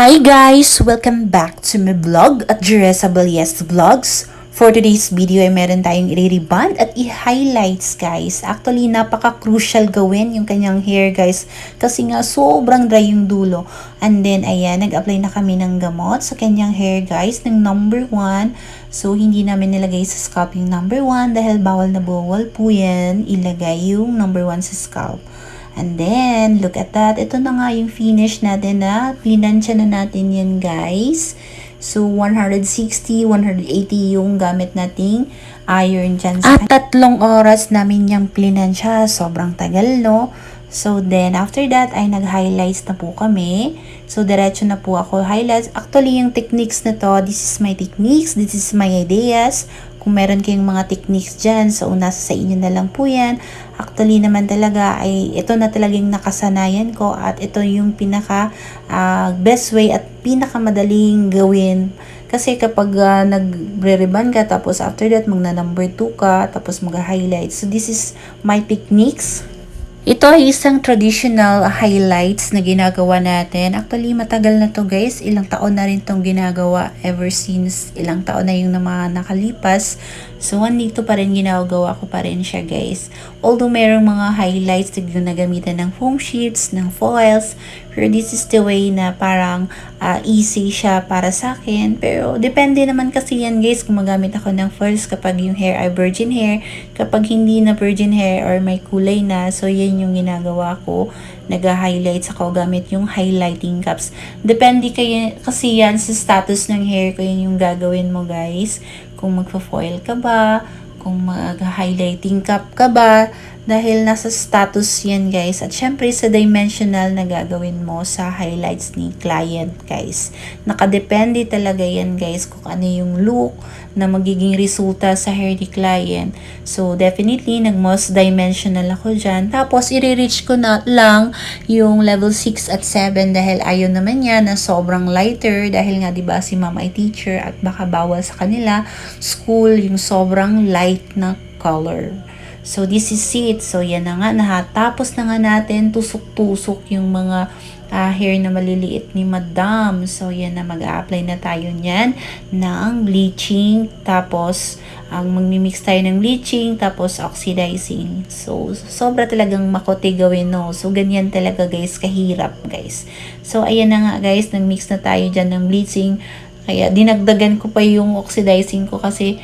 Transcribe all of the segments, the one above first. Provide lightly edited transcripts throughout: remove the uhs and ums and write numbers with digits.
Hi guys! Welcome back to my vlog at Jeresa Balyes Vlogs. For today's video ay meron tayong i-rebond at i-highlights guys. Actually, napaka-crucial gawin yung kanyang hair guys. Kasi nga sobrang dry yung dulo. And then, ayan, nag-apply na kami ng gamot sa kanyang hair guys ng number 1. So, hindi namin nilagay sa scalp yung number 1 dahil bawal na bawal po yan ilagay yung number 1 sa scalp. And then, look at that. Ito na nga yung finish natin na. Plinansya na natin yan, guys. So, 160, 180 yung gamit nating iron dyan. At 3 oras namin yung plinansya. Sobrang tagal, no? So, then, after that, ay nag-highlights na po kami. So, diretso na po ako highlights. Actually, yung techniques na to, this is my techniques, this is my ideas. Kung meron kayong mga techniques dyan, so nasa sa inyo na lang po yan. Actually naman talaga ay ito na talagang nakasanayan ko at ito yung pinaka best way at pinaka madaling gawin. Kasi kapag nagre-rebond ka, tapos after that magna number 2 ka, tapos mag-highlight. So this is my techniques. Ito ay isang traditional highlights na ginagawa natin. Actually, matagal na to guys. Ilang taon na rin tong ginagawa ever since ilang taon na yung mga nakalipas. So, andito pa rin ginagawa ko pa rin siya guys. Although merong mga highlights na nagamitan ng foam sheets, ng foils. Pero this is the way na parang easy siya para sa akin. Pero depende naman kasi yan guys kung magamit ako ng foils kapag yung hair ay virgin hair. Kapag hindi na virgin hair or may kulay na. So, yan yung ginagawa ko. Nag-highlights ako gamit yung highlighting cups. Depende kayo, kasi yan sa status ng hair ko, yan yung gagawin mo guys. Kung magpa-foil ka ba, kung mag-highlighting cup ka ba, dahil nasa status yan guys. At syempre sa dimensional na gagawin mo sa highlights ni client guys. Nakadepende talaga yan guys kung ano yung look na magiging resulta sa hair ni client. So definitely nag-most dimensional ako dyan. Tapos i-reach ko na lang yung level 6 at 7 dahil ayaw naman niya na sobrang lighter dahil nga diba si mama ay teacher at baka bawal sa kanila school yung sobrang light na color. So, this is it. So, yan na nga. Nahatapos na nga natin. Tusok-tusok yung mga hair na maliliit ni Madam. So, yan na. Mag-a-apply na tayo niyan ng bleaching. Tapos, magmi-mix tayo ng bleaching. Tapos, oxidizing. So, sobra talagang makote gawin, no? So, ganyan talaga, guys. Kahirap, guys. So, ayan na nga, guys. Nag-mix na tayo dyan ng bleaching. Kaya, dinagdagan ko pa yung oxidizing ko kasi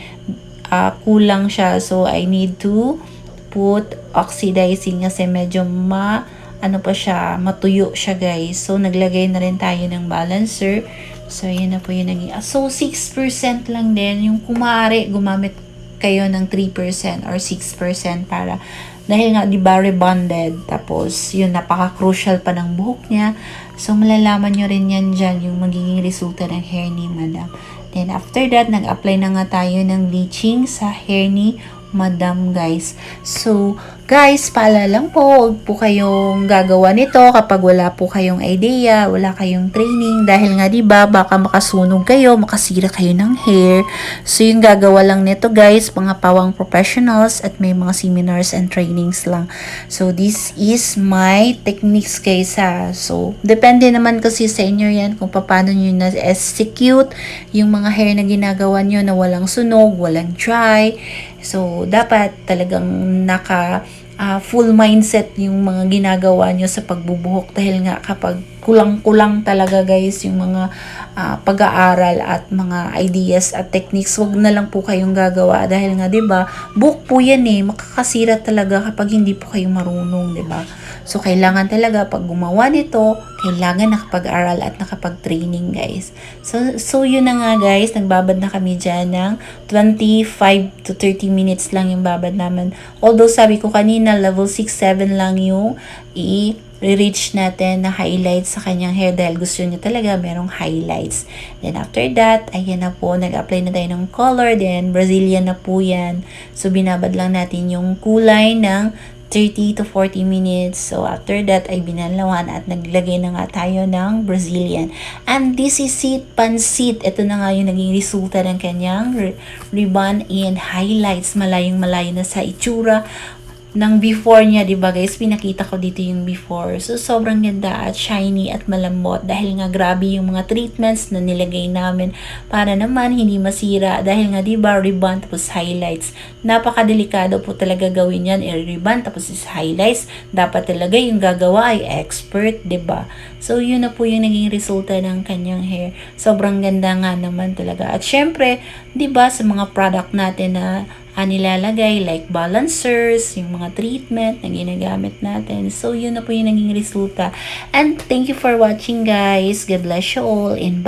kulang siya. So, I need to put oxidizing kasi medyo pa siya, matuyo siya guys. So, naglagay na rin tayo ng balancer. So, yun na po yung naging. So, 6% lang din. Yung kumari, gumamit kayo ng 3% or 6% para dahil nga, di ba, rebonded. Tapos, yun, napaka-crucial pa ng buhok niya. So, malalaman nyo rin yan dyan, yung magiging resulta ng hair ni Madam. Then, after that, nag-apply na nga tayo ng bleaching sa hair ni Madam guys. So, guys, paalala lang po, huwag po kayong gagawa nito kapag wala po kayong idea, wala kayong training, dahil nga diba, baka makasunog kayo, makasira kayo ng hair. So, yung gagawa lang nito guys, mga pawang professionals at may mga seminars and trainings lang. So, this is my techniques guys ha. So, depende naman kasi sa inyo yan kung paano nyo na-execute yung mga hair na ginagawa nyo na walang sunog, walang dry. So, dapat talagang full mindset yung mga ginagawa nyo sa pagbubuhok dahil nga kapag kulang-kulang talaga guys yung mga pag-aaral at mga ideas at techniques, wag na lang po kayong gagawa dahil nga 'di ba buhok po yan makakasira talaga kapag hindi po kayo marunong, 'di ba? So kailangan talaga pag gumawa nito, kailangan nakapag-aral at nakapag-training guys. So yun na nga guys, nagbabad na kami dyan ng 25 to 30 minutes lang yung babad namin. Although sabi ko kanina level 6, 7 lang yung i-reach natin na highlights sa kanyang hair dahil gusto niya talaga merong highlights. Then after that, ayan na po, nag-apply na tayo ng color, then Brazilian na po yan. So binabad lang natin yung kulay ng 30 to 40 minutes. So, after that ay binalawan at naglagay na nga tayo ng Brazilian. And this is it, pansit. Ito na nga yung naging resulta ng kanyang ribbon and highlights. Malayong malayo na sa itsura. ng before niya, 'di ba guys? Pinakita ko dito yung before. So sobrang ganda at shiny at malambot dahil nga grabe yung mga treatments na nilagay namin para naman hindi masira dahil nga 'di ba ribbon tapos highlights. Napakadelikado po talaga gawin 'yan, ribbon tapos is highlights. Dapat talaga yung gagawa ay expert, 'di ba? So yun na po yung naging resulta ng kanyang hair. Sobrang ganda nga naman talaga. At syempre, 'di ba sa mga product natin na nilalagay like balancers, yung mga treatment na ginagamit natin. So, yun na po yung naging resulta. And thank you for watching guys. God bless you all and